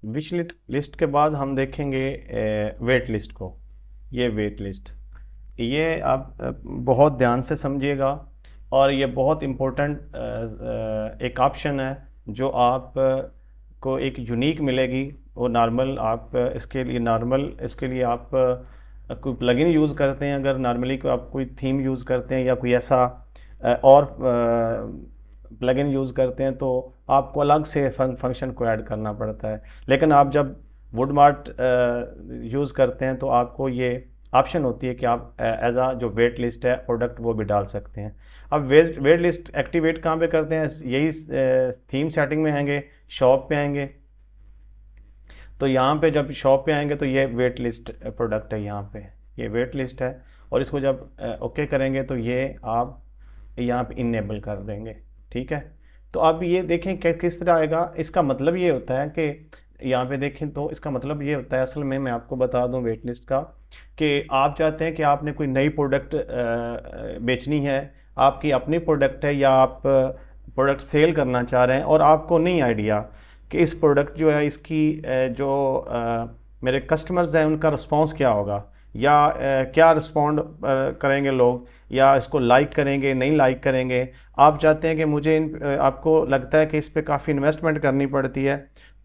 Wish list के बाद हम देखेंगे वेट लिस्ट को। ये वेट लिस्ट, ये आप बहुत ध्यान से समझिएगा, और ये बहुत इम्पोर्टेंट एक ऑप्शन है जो आप को एक यूनिक मिलेगी। वो नॉर्मल आप इसके लिए आप कोई प्लगइन यूज़ करते हैं, अगर नॉर्मली को आप कोई थीम यूज़ करते हैं या कोई ऐसा और प्लगइन यूज़ करते हैं, तो आपको अलग से फंक्शन को ऐड करना पड़ता है। लेकिन आप जब वुडमार्ट यूज़ करते हैं तो आपको ये ऑप्शन होती है कि आप एज आ जो वेट लिस्ट है प्रोडक्ट वो भी डाल सकते हैं। अब वेट लिस्ट एक्टिवेट कहाँ पे करते हैं? यही थीम सेटिंग में आएंगे, शॉप पे आएंगे। तो यहाँ पे जब शॉप पे आएंगे तो ये वेट लिस्ट प्रोडक्ट है, यहाँ पे ये वेट लिस्ट है। और इसको जब ओके करेंगे तो ये आप यहाँ पे इनेबल कर देंगे। ठीक है, तो अब ये देखें कि किस तरह आएगा। इसका मतलब ये होता है कि यहाँ पे देखें तो इसका मतलब ये होता है, असल में मैं आपको बता दूँ वेट लिस्ट का, कि आप चाहते हैं कि आपने कोई नई प्रोडक्ट बेचनी है, आपकी अपनी प्रोडक्ट है, या आप प्रोडक्ट सेल करना चाह रहे हैं और आपको नहीं आइडिया कि इस प्रोडक्ट जो है इसकी जो मेरे कस्टमर्स हैं उनका रिस्पांस क्या होगा, या क्या रिस्पॉन्ड करेंगे लोग, या इसको लाइक करेंगे नहीं लाइक करेंगे। आप चाहते हैं कि मुझे आपको लगता है कि इस पर काफ़ी इन्वेस्टमेंट करनी पड़ती है,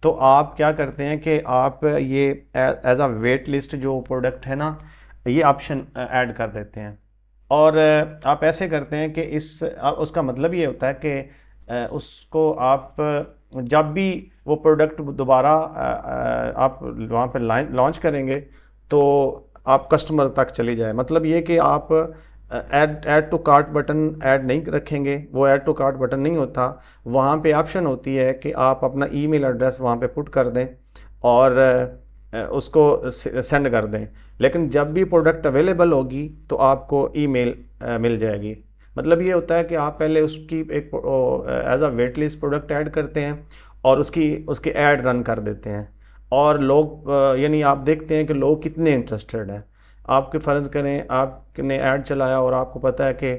तो आप क्या करते हैं कि आप ये एज अ वेट लिस्ट जो प्रोडक्ट है ना, ये ऑप्शन ऐड कर देते हैं। और आप ऐसे करते हैं कि उसका मतलब ये होता है कि उसको आप जब भी वो प्रोडक्ट दोबारा आप वहाँ पर लॉन्च करेंगे तो आप कस्टमर तक चली जाए। मतलब ये कि आप add to cart button add नहीं रखेंगे, वो ऐड टू कार्ट बटन नहीं होता। वहाँ पे ऑप्शन होती है कि आप अपना ईमेल एड्रेस वहाँ पे पुट कर दें और उसको सेंड कर दें। लेकिन जब भी प्रोडक्ट अवेलेबल होगी तो आपको ईमेल मिल जाएगी। मतलब ये होता है कि आप पहले उसकी एक as a wait list product add करते हैं और उसकी ऐड रन कर देते हैं, और लोग यानी आप देखते हैं कि लोग कितने इंटरेस्टेड हैं। आपके फ़र्ज़ करें आपने ऐड चलाया और आपको पता है कि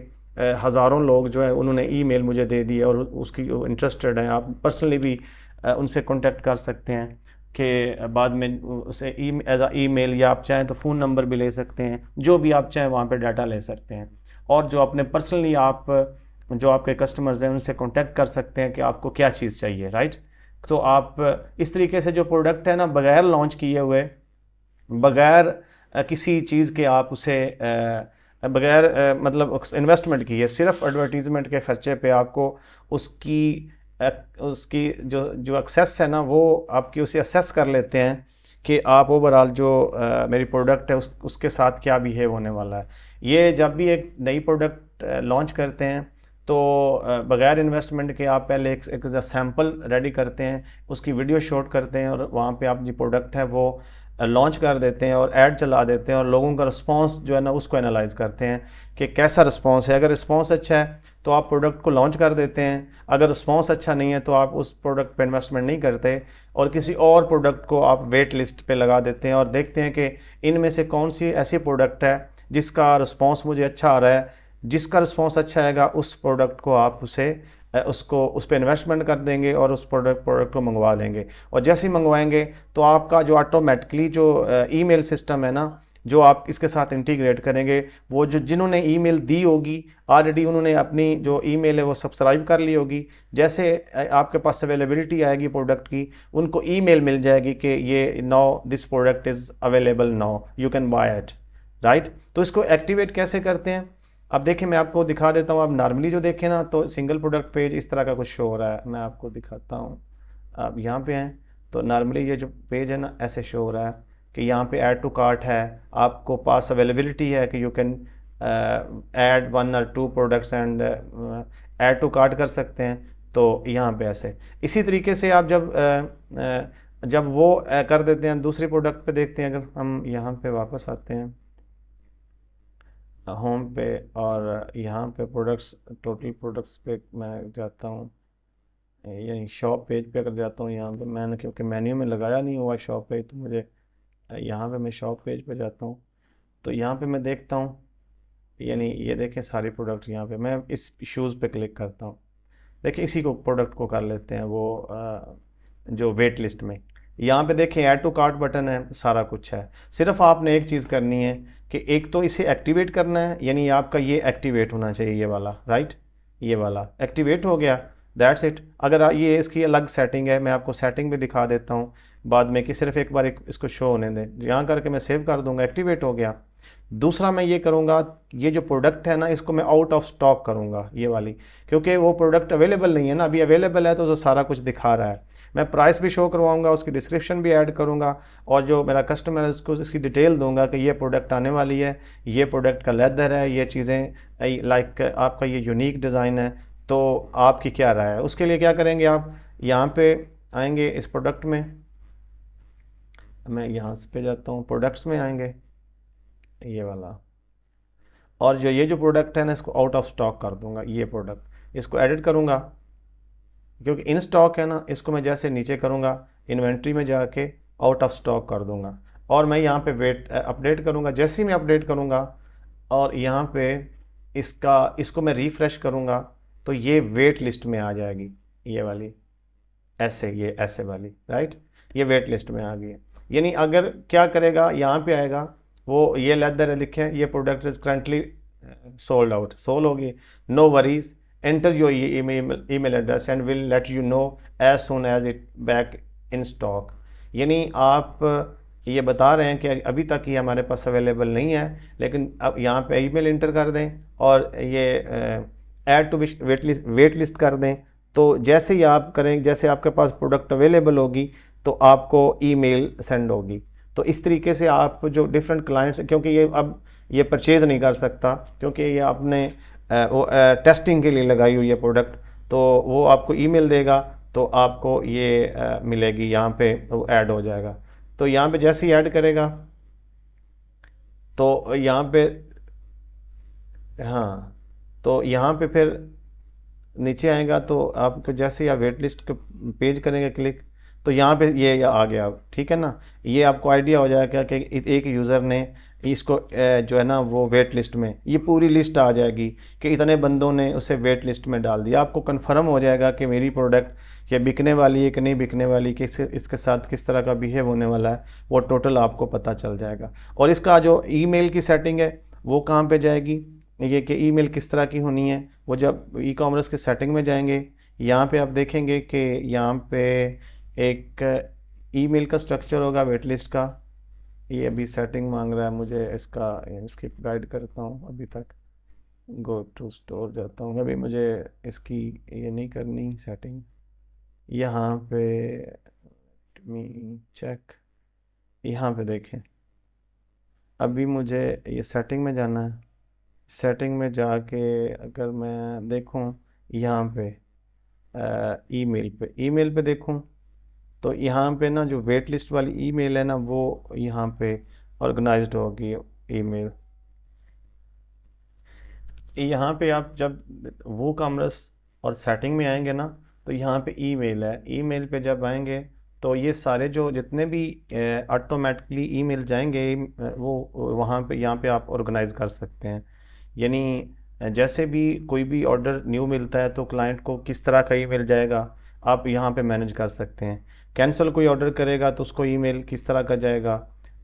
हज़ारों लोग जो है उन्होंने ईमेल मुझे दे दी और उसकी इंटरेस्टेड हैं। आप पर्सनली भी उनसे कांटेक्ट कर सकते हैं कि बाद में उसे एज आ ईमेल, या आप चाहें तो फ़ोन नंबर भी ले सकते हैं, जो भी आप चाहें वहाँ पे डाटा ले सकते हैं। और जो अपने पर्सनली आप जो आपके कस्टमर्स हैं उनसे कांटेक्ट कर सकते हैं कि आपको क्या चीज़ चाहिए, राइट। तो आप इस तरीके से जो प्रोडक्ट है ना, बगैर लॉन्च किए हुए, बगैर किसी चीज़ के आप उसे बगैर मतलब इन्वेस्टमेंट किए, सिर्फ एडवर्टीज़मेंट के ख़र्चे पे आपको उसकी उसकी जो जो एक्सेस है ना, वो आपकी उसे असेस कर लेते हैं कि आप ओवरऑल जो मेरी प्रोडक्ट है उसके साथ क्या बिहेव होने वाला है। ये जब भी एक नई प्रोडक्ट लॉन्च करते हैं तो बगैर इन्वेस्टमेंट के आप पहले एक सैम्पल रेडी करते हैं, उसकी वीडियो शूट करते हैं, और वहाँ पे आप जो प्रोडक्ट है वो लॉन्च कर देते हैं और ऐड चला देते हैं, और लोगों का रिस्पांस जो है ना उसको एनालाइज करते हैं कि कैसा रिस्पांस है। अगर रिस्पांस अच्छा है तो आप प्रोडक्ट को लॉन्च कर देते हैं, अगर रिस्पांस अच्छा नहीं है तो आप उस प्रोडक्ट पे इन्वेस्टमेंट नहीं करते और किसी और प्रोडक्ट को आप वेट लिस्ट पे लगा देते हैं, और देखते हैं कि इनमें से कौन सी ऐसी प्रोडक्ट है जिसका रिस्पांस मुझे अच्छा आ रहा है। जिसका रिस्पांस अच्छा आएगा उस प्रोडक्ट को आप उसको उस पर इन्वेस्टमेंट कर देंगे और उस प्रोडक्ट को मंगवा लेंगे। और जैसे ही मंगवाएंगे तो आपका जो ऑटोमेटिकली जो ईमेल सिस्टम है ना, जो आप इसके साथ इंटीग्रेट करेंगे, वो जो जिन्होंने ईमेल दी होगी ऑलरेडी उन्होंने अपनी जो ईमेल है वो सब्सक्राइब कर ली होगी। जैसे आपके पास अवेलेबिलिटी आएगी प्रोडक्ट की, उनको ईमेल मिल जाएगी कि ये now this product is available, now you can buy it, right. तो इसको एक्टिवेट कैसे करते हैं? अब देखें, मैं आपको दिखा देता हूँ। आप नॉर्मली जो देखें ना तो सिंगल प्रोडक्ट पेज इस तरह का कुछ शो हो रहा है, मैं आपको दिखाता हूँ। आप यहाँ पे हैं तो नॉर्मली ये जो पेज है ना ऐसे शो हो रहा है कि यहाँ पे ऐड टू कार्ट है, आपको पास अवेलेबिलिटी है कि यू कैन ऐड 1 और 2 products and add to cart कर सकते हैं। तो यहाँ पे ऐसे इसी तरीके से आप जब वो कर देते हैं, दूसरी प्रोडक्ट पे देखते हैं। अगर हम यहाँ पे वापस आते हैं होम पे, और यहाँ पे प्रोडक्ट्स, टोटल प्रोडक्ट्स पे मैं जाता हूँ, यही शॉप पेज पे अगर जाता हूँ, यहाँ पे मैंने क्योंकि मेन्यू में लगाया नहीं हुआ शॉप पेज, तो मुझे यहाँ पे मैं शॉप पेज पे जाता हूँ तो यहाँ पे मैं देखता हूँ, यानी ये देखें सारी प्रोडक्ट। यहाँ पे मैं इस शूज़ पे क्लिक करता हूँ। देखिए इसी को प्रोडक्ट को कर लेते हैं वो जो वेट लिस्ट में। यहाँ पे देखें ऐड टू कार्ट बटन है, सारा कुछ है। सिर्फ आपने एक चीज़ करनी है कि एक तो इसे एक्टिवेट करना है, यानी आपका ये एक्टिवेट होना चाहिए, ये वाला, राइट, ये वाला एक्टिवेट हो गया, दैट्स इट। अगर ये इसकी अलग सेटिंग है, मैं आपको सेटिंग भी दिखा देता हूँ बाद में कि सिर्फ एक बार इसको शो होने दें। यहाँ करके मैं सेव कर दूंगा, एक्टिवेट हो गया। दूसरा मैं ये करूँगा, ये जो प्रोडक्ट है ना, इसको मैं आउट ऑफ स्टॉक करूँगा, ये वाली, क्योंकि वो प्रोडक्ट अवेलेबल नहीं है ना, अभी अवेलेबल है तो सारा कुछ दिखा रहा है। मैं प्राइस भी शो करवाऊँगा, उसकी डिस्क्रिप्शन भी ऐड करूँगा, और जो मेरा कस्टमर है उसको इसकी डिटेल दूंगा कि ये प्रोडक्ट आने वाली है, ये प्रोडक्ट का लेदर है, ये चीज़ें लाइक आपका ये यूनिक डिज़ाइन है, तो आपकी क्या राय है। उसके लिए क्या करेंगे, आप यहाँ पे आएंगे इस प्रोडक्ट में, मैं यहाँ पे जाता हूँ, प्रोडक्ट्स में आएंगे, ये वाला, और जो ये जो प्रोडक्ट है ना, इसको आउट ऑफ स्टॉक कर दूंगा, ये प्रोडक्ट इसको एडिट करूँगा, क्योंकि इन स्टॉक है ना, इसको मैं जैसे नीचे करूँगा इन्वेंट्री में जाके आउट ऑफ स्टॉक कर दूंगा, और मैं यहाँ पे वेट अपडेट करूँगा। जैसे ही मैं अपडेट करूँगा और यहाँ पे इसको मैं रिफ़्रेश करूँगा, तो ये वेट लिस्ट में आ जाएगी, ये वाली, ऐसे, ये ऐसे वाली, राइट, ये वेट लिस्ट में आ गई है। यानी अगर क्या करेगा, यहाँ पे आएगा, वो ये लेदर लिखे है, ये product is currently sold out, sold होगी, no worries, enter your email address and will let you know as soon as it back in stock. यानी आप ये बता रहे हैं कि अभी तक ये हमारे पास अवेलेबल नहीं है, लेकिन अब यहाँ पे ईमेल इंटर कर दें और ये ऐड टू वेट लिस्ट कर दें, तो जैसे ही आप करें, जैसे आपके पास प्रोडक्ट अवेलेबल होगी तो आपको ईमेल सेंड होगी। तो इस तरीके से आप जो डिफरेंट क्लाइंट्स, क्योंकि ये अब ये परचेज़ नहीं कर सकता, क्योंकि ये आपने वो टेस्टिंग के लिए लगाई हुई है प्रोडक्ट, तो वो आपको ईमेल देगा, तो आपको ये मिलेगी, यहाँ पे वो ऐड हो जाएगा। तो यहाँ पे जैसे ही ऐड करेगा तो यहाँ पे, हाँ, तो यहाँ पे फिर नीचे आएगा, तो आपको जैसे ही आप वेट लिस्ट के पेज करेंगे क्लिक, तो यहाँ पे ये आ गया, ठीक है ना। ये आपको आइडिया हो जाएगा कि एक यूज़र ने इसको जो है ना वो वेट लिस्ट में, ये पूरी लिस्ट आ जाएगी कि इतने बंदों ने उसे वेट लिस्ट में डाल दिया। आपको कंफर्म हो जाएगा कि मेरी प्रोडक्ट ये बिकने वाली है कि नहीं बिकने वाली, कि इसके साथ किस तरह का बिहेव होने वाला है, वो टोटल आपको पता चल जाएगा। और इसका जो ईमेल की सेटिंग है वो कहाँ पे जाएगी, ये कि ईमेल किस तरह की होनी है, वो जब ई कॉमर्स के सेटिंग में जाएंगे, यहाँ पे आप देखेंगे कि यहाँ पे एक ईमेल का स्ट्रक्चर होगा वेट लिस्ट का। ये अभी सेटिंग मांग रहा है मुझे, इसकी गाइड करता हूँ। अभी तक गो टू स्टोर जाता हूँ, अभी मुझे इसकी ये नहीं करनी सेटिंग। यहाँ पे मी चेक, यहाँ पे देखें, अभी मुझे ये सेटिंग में जाना है। सेटिंग में जाके अगर मैं देखूँ यहाँ पे ईमेल पे देखूँ, तो यहाँ पे ना जो वेट लिस्ट वाली ईमेल है ना, वो यहाँ पे ऑर्गेनाइज्ड होगी ईमेल। यहाँ पे आप जब वो कॉमर्स और सेटिंग में आएंगे ना, तो यहाँ पे ईमेल है, ईमेल पे जब आएंगे तो ये सारे जो जितने भी ऑटोमेटिकली ईमेल जाएंगे वो वहाँ पे, यहाँ पे आप ऑर्गेनाइज कर सकते हैं। यानी जैसे भी कोई भी ऑर्डर न्यू मिलता है तो क्लाइंट को किस तरह का ईमेल जाएगा, आप यहाँ पे मैनेज कर सकते हैं। कैंसिल कोई ऑर्डर करेगा तो उसको ईमेल किस तरह का जाएगा,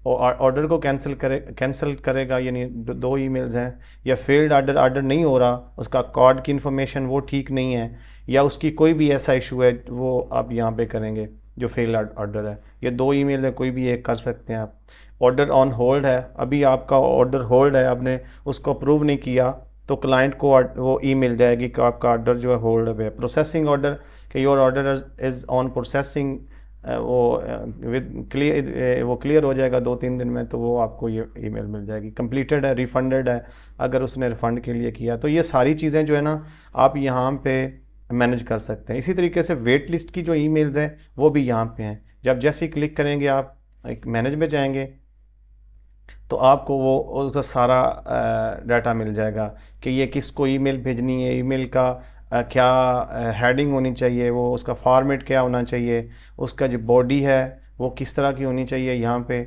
और ऑर्डर को कैंसिल करेगा, यानी दो ईमेल्स हैं, या फेल्ड ऑर्डर नहीं हो रहा, उसका कार्ड की इन्फॉर्मेशन वो ठीक नहीं है, या उसकी कोई भी ऐसा इशू है, वो आप यहाँ पे करेंगे जो फेल ऑर्डर है। ये दो ईमेल है, कोई भी एक कर सकते हैं आप। ऑर्डर ऑन होल्ड है, अभी आपका ऑर्डर होल्ड है, आपने उसको अप्रूव नहीं किया, तो क्लाइंट को वो ईमेल जाएगी कि आपका ऑर्डर जो है होल्ड है। प्रोसेसिंग ऑर्डर, कि your order is on processing, वो क्लियर हो जाएगा 2-3 दिन में, तो वो आपको ये ईमेल मिल जाएगी। कंप्लीटेड है, रिफंडेड है, अगर उसने रिफ़ंड के लिए किया, तो ये सारी चीज़ें जो है ना आप यहाँ पे मैनेज कर सकते हैं। इसी तरीके से वेट लिस्ट की जो ईमेल्स हैं वो भी यहाँ पे हैं। जब जैसे ही क्लिक करेंगे आप एक मैनेज में जाएंगे, तो आपको वो उसका सारा डाटा मिल जाएगा कि ये किसको ईमेल भेजनी है, ईमेल का क्या हेडिंग होनी चाहिए, वो उसका फॉर्मेट क्या होना चाहिए, उसका जो बॉडी है वो किस तरह की होनी चाहिए। यहाँ पे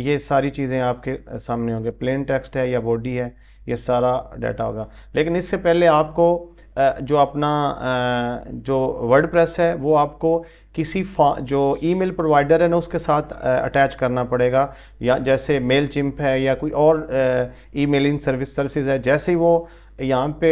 ये सारी चीज़ें आपके सामने होंगे, प्लेन टेक्स्ट है या बॉडी है, ये सारा डाटा होगा। लेकिन इससे पहले आपको जो अपना जो वर्डप्रेस है वो आपको किसी जो ईमेल प्रोवाइडर है ना उसके साथ अटैच करना पड़ेगा, या जैसे मेल चिम्प है या कोई और ईमेलिंग सर्विसेज है। जैसे ही वो यहाँ पे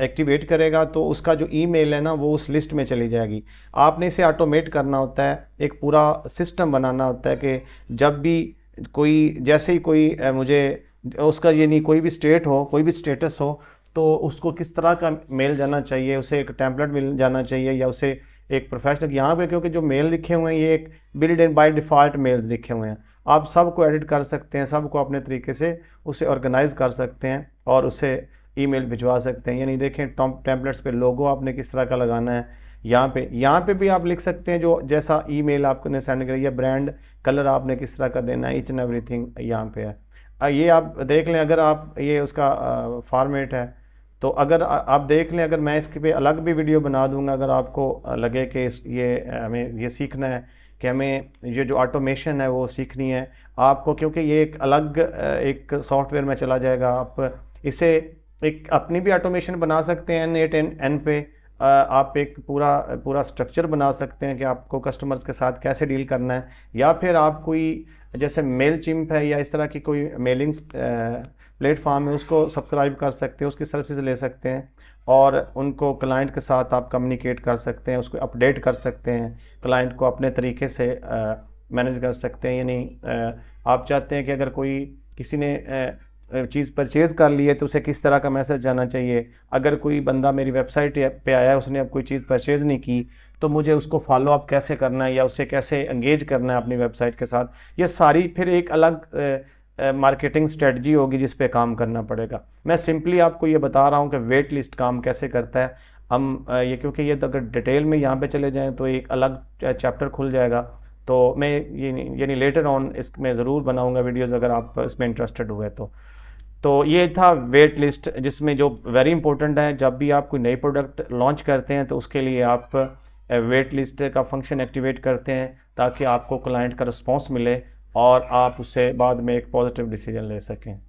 एक्टिवेट करेगा तो उसका जो ईमेल है ना वो उस लिस्ट में चली जाएगी। आपने इसे ऑटोमेट करना होता है, एक पूरा सिस्टम बनाना होता है कि जब भी कोई, जैसे ही कोई मुझे उसका ये नहीं, कोई भी स्टेट हो, कोई भी स्टेटस हो, तो उसको किस तरह का मेल जाना चाहिए, उसे एक टेम्पलेट मिल जाना चाहिए या उसे एक प्रोफेशनल। यहाँ पे क्योंकि जो मेल लिखे हुए हैं ये एक build in by default mails लिखे हुए हैं, आप सबको एडिट कर सकते हैं, सबको अपने तरीके से उसे ऑर्गेनाइज कर सकते हैं और उसे ईमेल भिजवा सकते हैं। यानी देखें टेम्पलेट्स पे लोगो आपने किस तरह का लगाना है, यहाँ पे भी आप लिख सकते हैं जो जैसा ईमेल आपने सेंड करी है, ब्रांड कलर आपने किस तरह का देना है, ईच एंड एवरीथिंग यहाँ पे है। ये आप देख लें, अगर आप ये उसका फॉर्मेट है तो अगर आप देख लें, अगर मैं इसके पे अलग भी वीडियो बना दूंगा, अगर आपको लगे कि ये हमें ये सीखना है कि हमें ये जो ऑटोमेशन है वो सीखनी है आपको, क्योंकि ये एक अलग एक सॉफ्टवेयर में चला जाएगा। आप इसे एक अपनी भी ऑटोमेशन बना सकते हैं N8N पे, आप एक पूरा स्ट्रक्चर बना सकते हैं कि आपको कस्टमर्स के साथ कैसे डील करना है, या फिर आप कोई जैसे मेल चिम्प है या इस तरह की कोई मेलिंग प्लेटफॉर्म है उसको सब्सक्राइब कर सकते हैं, उसकी सर्विसेज ले सकते हैं और उनको क्लाइंट के साथ आप कम्युनिकेट कर सकते हैं, उसको अपडेट कर सकते हैं, क्लाइंट को अपने तरीके से मैनेज कर सकते हैं। यानी आप चाहते हैं कि अगर कोई किसी ने चीज़ परचेज़ कर ली है तो उसे किस तरह का मैसेज जाना चाहिए, अगर कोई बंदा मेरी वेबसाइट पे आया है उसने अब कोई चीज़ परचेज़ नहीं की तो मुझे उसको फॉलो अप कैसे करना है या उसे कैसे एंगेज करना है अपनी वेबसाइट के साथ, ये सारी फिर एक अलग मार्केटिंग स्ट्रेटजी होगी जिस पे काम करना पड़ेगा। मैं सिंपली आपको ये बता रहा हूँ कि वेट लिस्ट काम कैसे करता है। हम ये क्योंकि ये अगर डिटेल में यहाँ पे चले जाएँ तो एक अलग चैप्टर खुल जाएगा, तो मैं ये यानी लेटर ऑन इसमें ज़रूर बनाऊँगा वीडियोज़ अगर आप इसमें इंटरेस्टेड हुए तो ये था वेट लिस्ट, जिसमें जो वेरी इंपॉर्टेंट है जब भी आप कोई नई प्रोडक्ट लॉन्च करते हैं तो उसके लिए आप वेट लिस्ट का फंक्शन एक्टिवेट करते हैं ताकि आपको क्लाइंट का रिस्पांस मिले और आप उससे बाद में एक पॉजिटिव डिसीजन ले सकें।